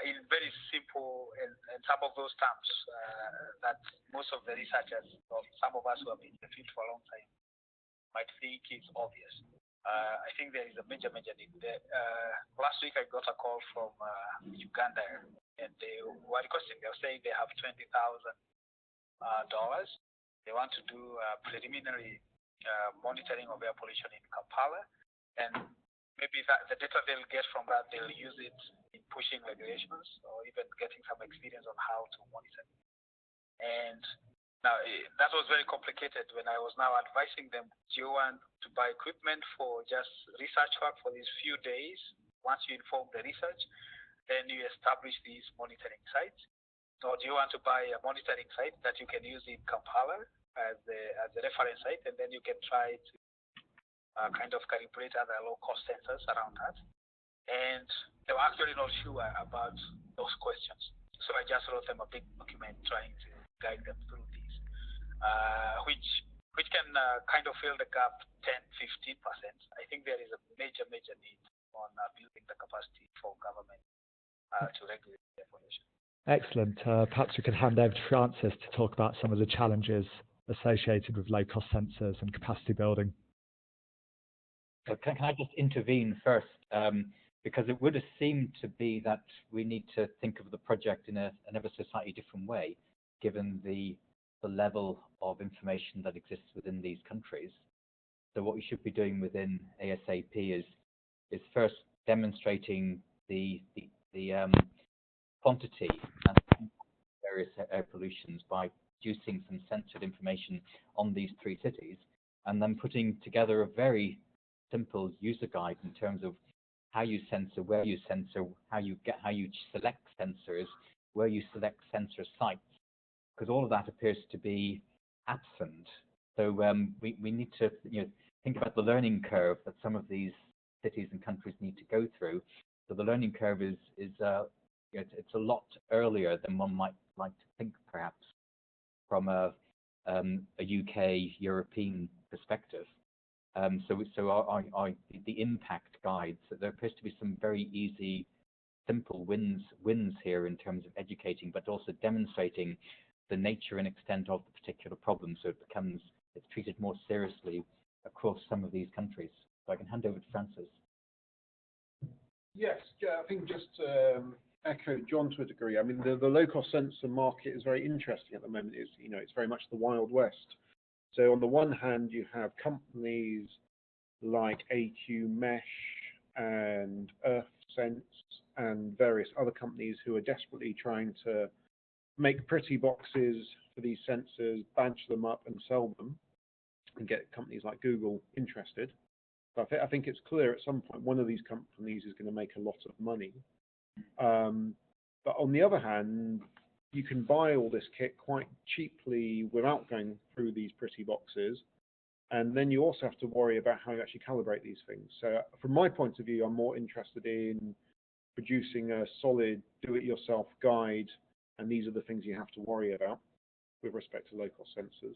In very simple and some of those terms that most of the researchers, or some of us who have been in the field for a long time, might think is obvious. I think there is a major need. Last week I got a call from Uganda, and they were requesting. They were saying they have $20,000. They want to do preliminary monitoring of air pollution in Kampala, and maybe that the data they'll get from that, they'll use it in pushing regulations or even getting some experience on how to monitor. And now, that was very complicated when I was now advising them, do you want to buy equipment for just research work for these few days? Once you inform the research, then you establish these monitoring sites. Or do you want to buy a monitoring site that you can use in Kampala as the reference site, and then you can try to kind of calibrate other low-cost sensors around that? And they were actually not sure about those questions. So I just wrote them a big document trying to guide them through these. Which can kind of fill the gap 10-15%. I think there is a major need on building the capacity for government to regulate the pollution. Excellent. Perhaps we could hand over to Francis to talk about some of the challenges associated with low-cost sensors and capacity building. So can I just intervene first? Because it would have seemed to be that we need to think of the project in an ever so slightly different way, given the level of information that exists within these countries. So what we should be doing within ASAP is first demonstrating the quantity and various air pollutions by producing some censored information on these 3 cities, and then putting together a very simple user guide in terms of how you censor, where you censor, how you select sensors, where you select sensor sites. Because all of that appears to be absent. So we need to think about the learning curve that some of these cities and countries need to go through. So the learning curve is it's a lot earlier than one might like to think, perhaps, from a UK European perspective. So the impact guides, there appears to be some very easy, simple wins here in terms of educating, but also demonstrating the nature and extent of the particular problem, so it's treated more seriously across some of these countries. So I can hand over to Francis. Yes, I think just to echo John to a degree. I mean, the low-cost sensor market is very interesting at the moment. It's very much the Wild West. So on the one hand, you have companies like AQ Mesh and EarthSense and various other companies who are desperately trying to make pretty boxes for these sensors, badge them up and sell them, and get companies like Google interested. But I think it's clear at some point one of these companies is going to make a lot of money. But on the other hand, you can buy all this kit quite cheaply without going through these pretty boxes. And then you also have to worry about how you actually calibrate these things. So from my point of view, I'm more interested in producing a solid do-it-yourself guide. And these are the things you have to worry about with respect to low-cost sensors.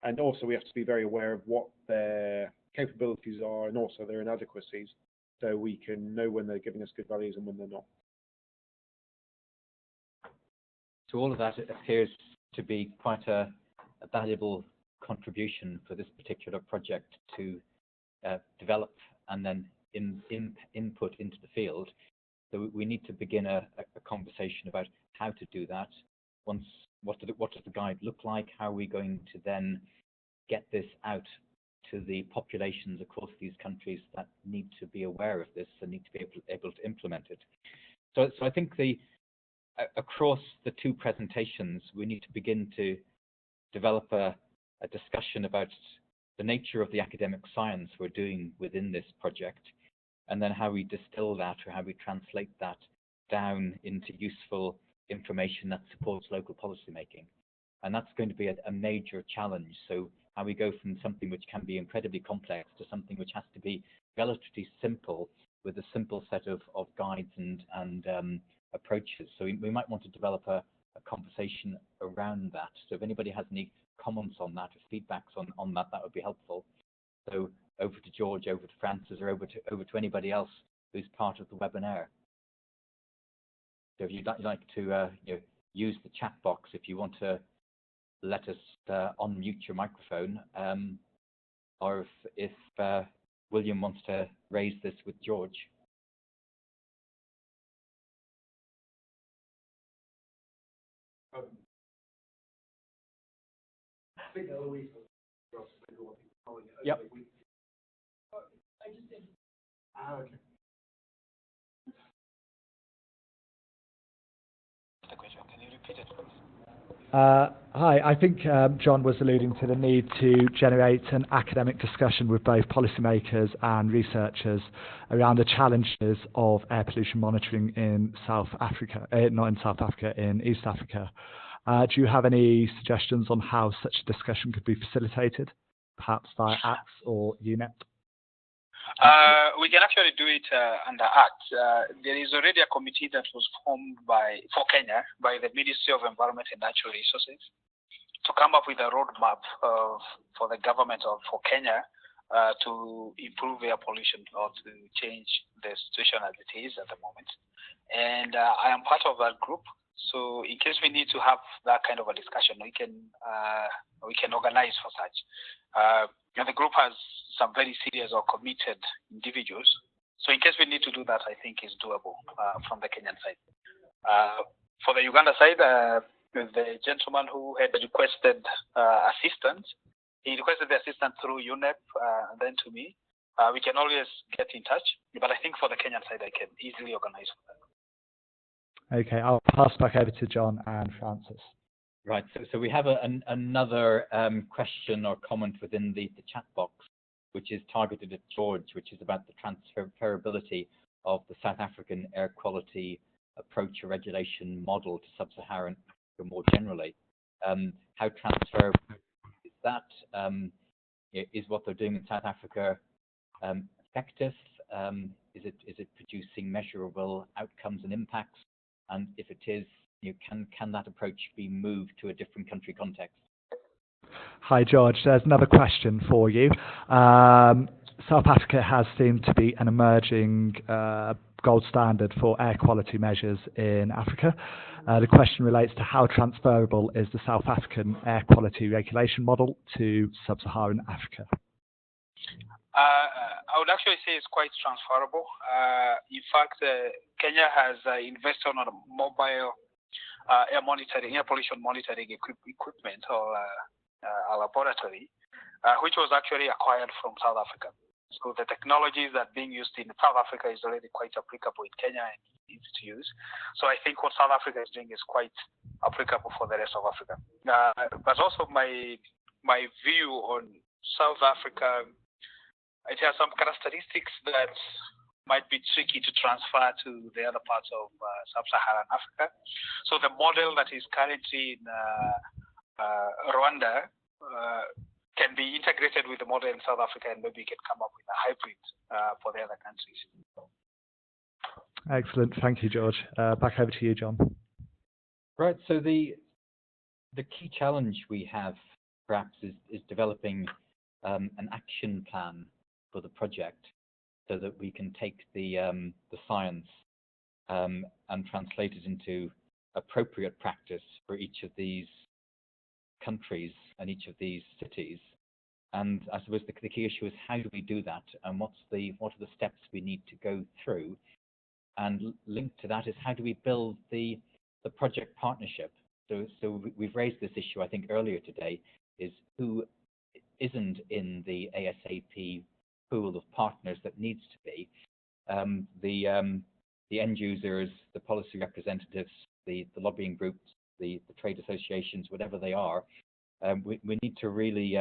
And also we have to be very aware of what their capabilities are and also their inadequacies, so we can know when they're giving us good values and when they're not. So all of that appears to be quite a valuable contribution for this particular project to develop and then input into the field. So we need to begin a conversation about how to do that. What does the guide look like? How are we going to then get this out to the populations across these countries that need to be aware of this and need to be able to implement it? So I think across the 2 presentations, we need to begin to develop a discussion about the nature of the academic science we're doing within this project, and then how we distill that or how we translate that down into useful information that supports local policymaking. And that's going to be a major challenge. So how we go from something which can be incredibly complex to something which has to be relatively simple with a simple set of guides and approaches. So we might want to develop a conversation around that. So if anybody has any comments on that or feedbacks on that, that would be helpful. So over to George, over to Francis, or over to anybody else who's part of the webinar. So if you'd like to use the chat box, if you want to let us unmute your microphone, or if William wants to raise this with George. Yep. Okay. The question, can you repeat it, please? Hi, I think John was alluding to the need to generate an academic discussion with both policymakers and researchers around the challenges of air pollution monitoring in South Africa, not in South Africa, in East Africa. Do you have any suggestions on how such a discussion could be facilitated, perhaps via ACTS or UNEP? We can actually do it under ACT. There is already a committee that was formed for Kenya by the Ministry of Environment and Natural Resources to come up with a roadmap for the government of for Kenya to improve air pollution or to change the situation as it is at the moment. And I am part of that group. So in case we need to have that kind of a discussion, we can organize for such. And the group has some very serious or committed individuals. So in case we need to do that, I think is doable from the Kenyan side. For the Uganda side, the gentleman who had requested assistance, he requested the assistance through UNEP and then to me. We can always get in touch, but I think for the Kenyan side, I can easily organize for that. Okay, I'll pass back over to John and Francis. Right, so we have another question or comment within the chat box, which is targeted at George, which is about the transferability of the South African air quality approach or regulation model to sub-Saharan Africa more generally. How transferable is that? Is what they're doing in South Africa effective? Is it producing measurable outcomes and impacts? And if it is, can that approach be moved to a different country context? Hi, George. There's another question for you. South Africa has seemed to be an emerging gold standard for air quality measures in Africa. The question relates to how transferable is the South African air quality regulation model to sub-Saharan Africa? I would actually say it's quite transferable. In fact, Kenya has invested on a mobile air pollution monitoring equipment or a laboratory, which was actually acquired from South Africa. So the technologies that are being used in South Africa is already quite applicable in Kenya and easy to use. So I think what South Africa is doing is quite applicable for the rest of Africa. But also my view on South Africa, it has some characteristics that might be tricky to transfer to the other parts of sub-Saharan Africa. So the model that is currently in Rwanda can be integrated with the model in South Africa, and maybe we can come up with a hybrid for the other countries. Excellent. Thank you, George. Back over to you, John. Right. So the key challenge we have perhaps is developing an action plan for the project, so that we can take the science and translate it into appropriate practice for each of these countries and each of these cities. And I suppose the key issue is how do we do that, and what are the steps we need to go through? And linked to that is how do we build the project partnership? So we've raised this issue, I think, earlier today, is who isn't in the ASAP pool of partners that needs to be. The end users, the policy representatives, the lobbying groups, the trade associations, whatever they are, we need to really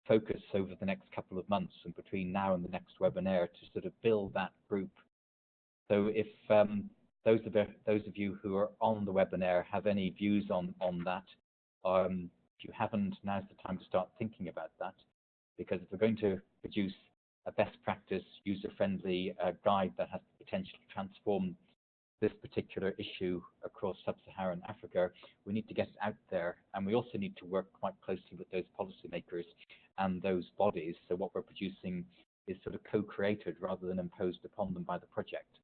focus over the next couple of months and between now and the next webinar to sort of build that group. So if those of you who are on the webinar have any views on that, if you haven't, now's the time to start thinking about that, because if we're going to produce a best practice, user-friendly guide that has the potential to transform this particular issue across sub-Saharan Africa, we need to get it out there, and we also need to work quite closely with those policymakers and those bodies. So what we're producing is sort of co-created rather than imposed upon them by the project.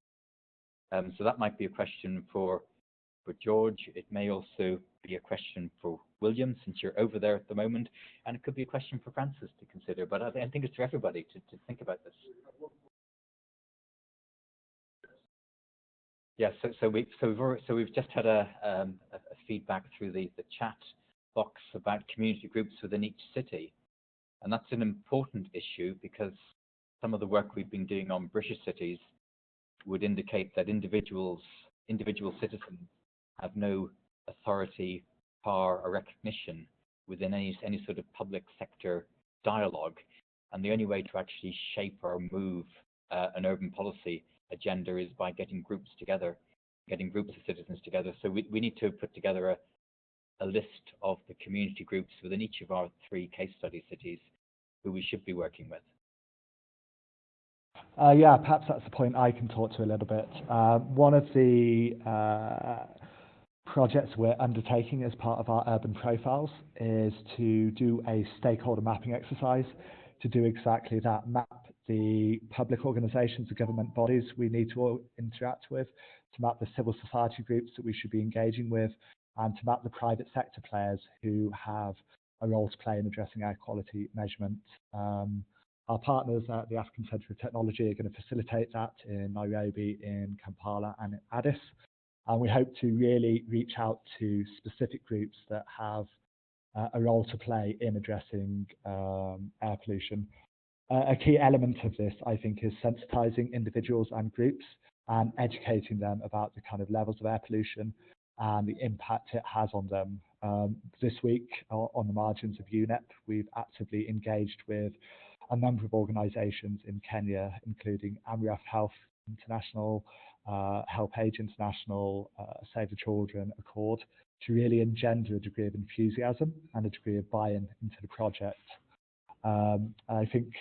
So that might be a question for for George. It may also be a question for William, since you're over there at the moment, and it could be a question for Francis to consider. But I think it's for everybody to think about this. Yeah. So we've just had a feedback through the chat box about community groups within each city, and that's an important issue because some of the work we've been doing on British cities would indicate that individual citizens have no authority, power, or recognition within any sort of public sector dialogue. And the only way to actually shape or move an urban policy agenda is by getting groups together, getting groups of citizens together. So we need to put together a list of the community groups within each of our 3 case study cities who we should be working with. Yeah, perhaps that's the point I can talk to a little bit. One of the projects we're undertaking as part of our urban profiles is to do a stakeholder mapping exercise to do exactly that, map the public organisations, the government bodies we need to interact with, to map the civil society groups that we should be engaging with, and to map the private sector players who have a role to play in addressing air quality measurement. Our partners at the African Centre of Technology are going to facilitate that in Nairobi, in Kampala and in Addis. And we hope to really reach out to specific groups that have a role to play in addressing air pollution. A key element of this, I think, is sensitising individuals and groups and educating them about the kind of levels of air pollution and the impact it has on them. This week, on the margins of UNEP, we've actively engaged with a number of organisations in Kenya, including Amref Health International, Help Age International, Save the Children, Accord, to really engender a degree of enthusiasm and a degree of buy-in into the project. I think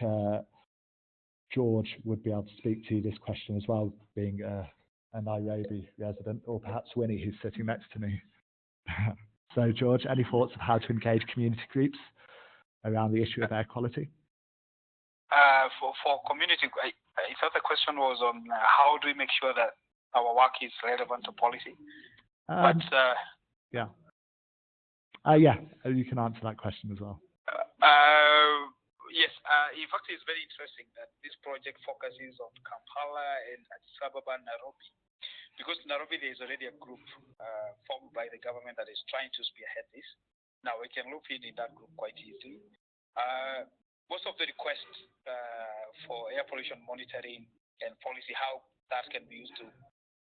George would be able to speak to this question as well, being a Nairobi resident, or perhaps Winnie, who's sitting next to me. So, George, any thoughts of how to engage community groups around the issue of air quality? For community, I thought the question was on how do we make sure that our work is relevant to policy. Yeah, you can answer that question as well. Yes, in fact, it's very interesting that this project focuses on Kampala and Addis Ababa, Nairobi, because Nairobi there is already a group formed by the government that is trying to spearhead this. Now we can loop in that group quite easily. Most of the requests for air pollution monitoring and policy, how that can be used to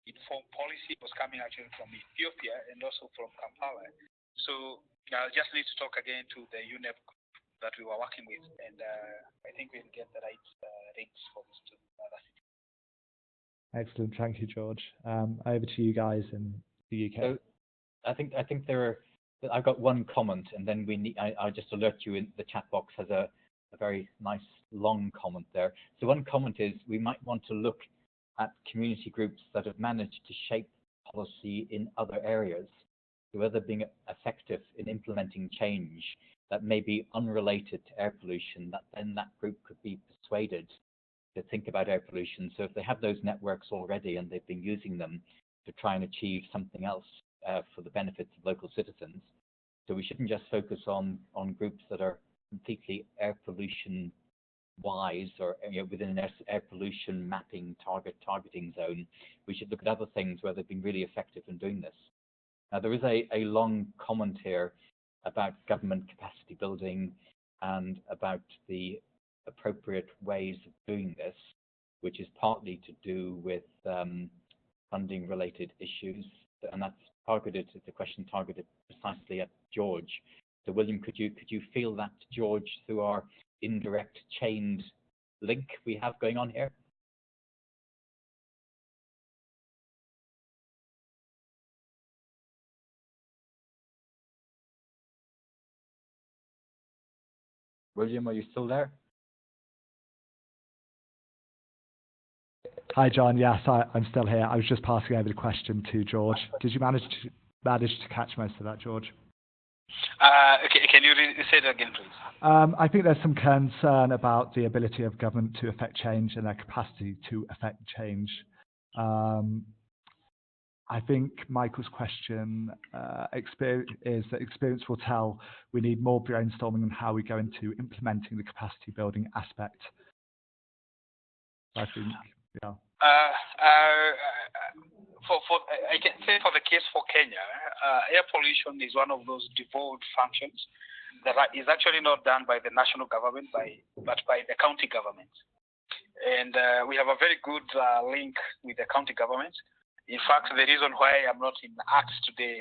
inform policy, was coming actually from Ethiopia and also from Kampala. So I'll just need to talk again to the UNEP that we were working with, and I think we'll get the right rates for this to other cities. Excellent, thank you, George. Over to you guys in the UK. So I think there are. I've got one comment, and then I'll just alert you. In the chat box has a very nice long comment there. So one comment is we might want to look at community groups that have managed to shape policy in other areas, so whether being effective in implementing change that may be unrelated to air pollution, that then that group could be persuaded to think about air pollution. So if they have those networks already and they've been using them to try and achieve something else for the benefits of local citizens, so we shouldn't just focus on groups that are completely air pollution wise, or within an air pollution mapping targeting zone. We should look at other things where they've been really effective in doing this. Now there is a long comment here about government capacity building and about the appropriate ways of doing this, which is partly to do with funding related issues, and that's targeted, the question targeted precisely at George. So William, could you feel that to George through our indirect chained link we have going on here? William, are you still there? Hi, John. Yes, I'm still here. I was just passing over the question to George. Did you manage to catch most of that, George? Okay, can you say that again, please? I think there's some concern about the ability of government to affect change and their capacity to affect change. I think Michael's question is that experience will tell we need more brainstorming on how we go into implementing the capacity building aspect. I think, yeah. I can say for the case for Kenya, air pollution is one of those devolved functions that is actually not done by the national government, but by the county government. And we have a very good link with the county government. In fact, the reason why I'm not in ACTS today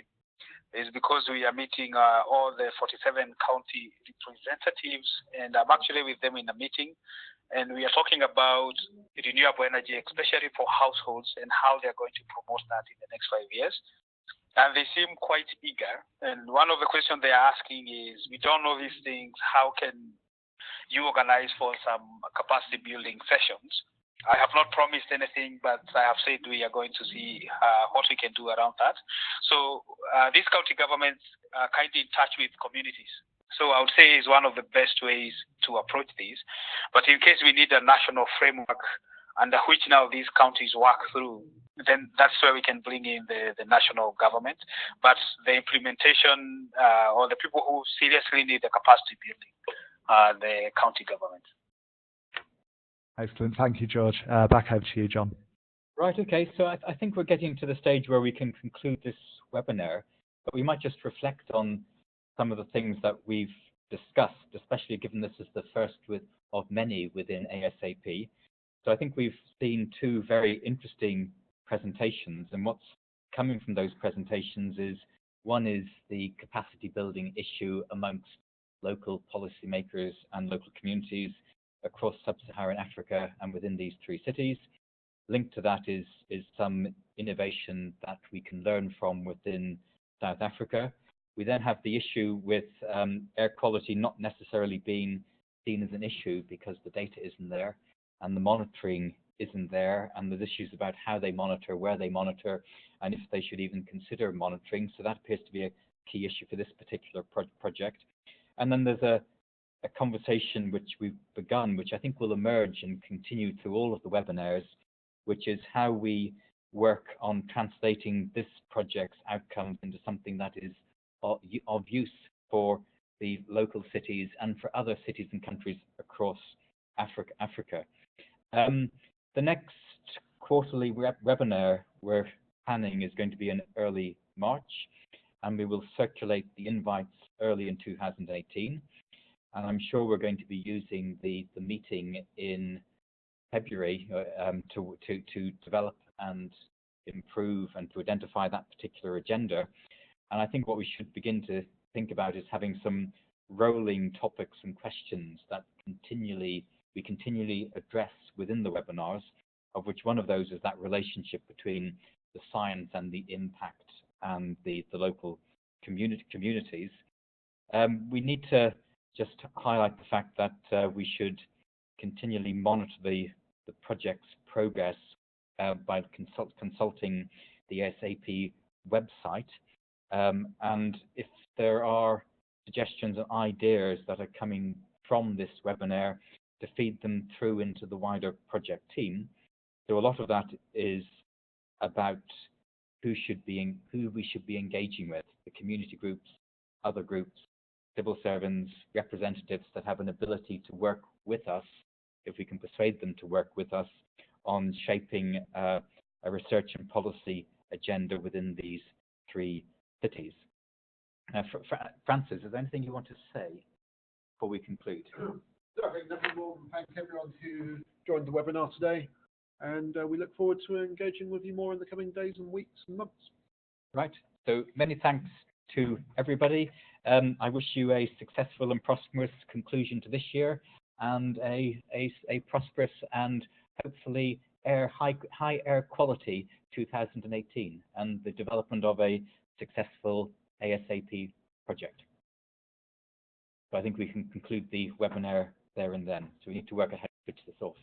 is because we are meeting all the 47 county representatives, and I'm actually with them in a meeting. And we are talking about renewable energy, especially for households, and how they're going to promote that in the next 5 years. And they seem quite eager. And one of the questions they are asking is, we don't know these things, how can you organize for some capacity building sessions? I have not promised anything, but I have said we are going to see what we can do around that. So these county governments are kind of in touch with communities. So I would say is one of the best ways to approach these. But in case we need a national framework under which now these counties work through, then that's where we can bring in the national government. But the implementation or the people who seriously need the capacity building are the county government. Excellent. Thank you, George. Back over to you, John. Right, okay. So I think we're getting to the stage where we can conclude this webinar, but we might just reflect on some of the things that we've discussed, especially given this is the first of many within ASAP. So I think we've seen two very interesting presentations, and what's coming from those presentations is, one is the capacity building issue amongst local policymakers and local communities across sub-Saharan Africa and within these three cities. Linked to that is some innovation that we can learn from within South Africa. We then have the issue with air quality not necessarily being seen as an issue because the data isn't there and the monitoring isn't there, and there's issues about how they monitor, where they monitor, and if they should even consider monitoring. So that appears to be a key issue for this particular project. And then there's a conversation which we've begun, which I think will emerge and continue through all of the webinars, which is how we work on translating this project's outcomes into something that is of use for the local cities and for other cities and countries across Africa. The next quarterly webinar we're planning is going to be in early March, and we will circulate the invites early in 2018. And I'm sure we're going to be using the meeting in February to develop and improve and to identify that particular agenda. And I think what we should begin to think about is having some rolling topics and questions that we continually address within the webinars, of which one of those is that relationship between the science and the impact and the local communities. We need to just highlight the fact that we should continually monitor the project's progress by consulting the ASAP website. And if there are suggestions and ideas that are coming from this webinar, to feed them through into the wider project team. So a lot of that is about who we should be engaging with, the community groups, other groups, civil servants, representatives that have an ability to work with us, if we can persuade them to work with us on shaping a research and policy agenda within these three cities. Francis, is there anything you want to say before we conclude? I think nothing more than thank everyone who joined the webinar today, and we look forward to engaging with you more in the coming days and weeks and months. Right, so many thanks to everybody. I wish you a successful and prosperous conclusion to this year, and a prosperous and hopefully high air quality 2018, and the development of a successful ASAP project. So I think we can conclude the webinar there and then. So we need to work out how to switch this off.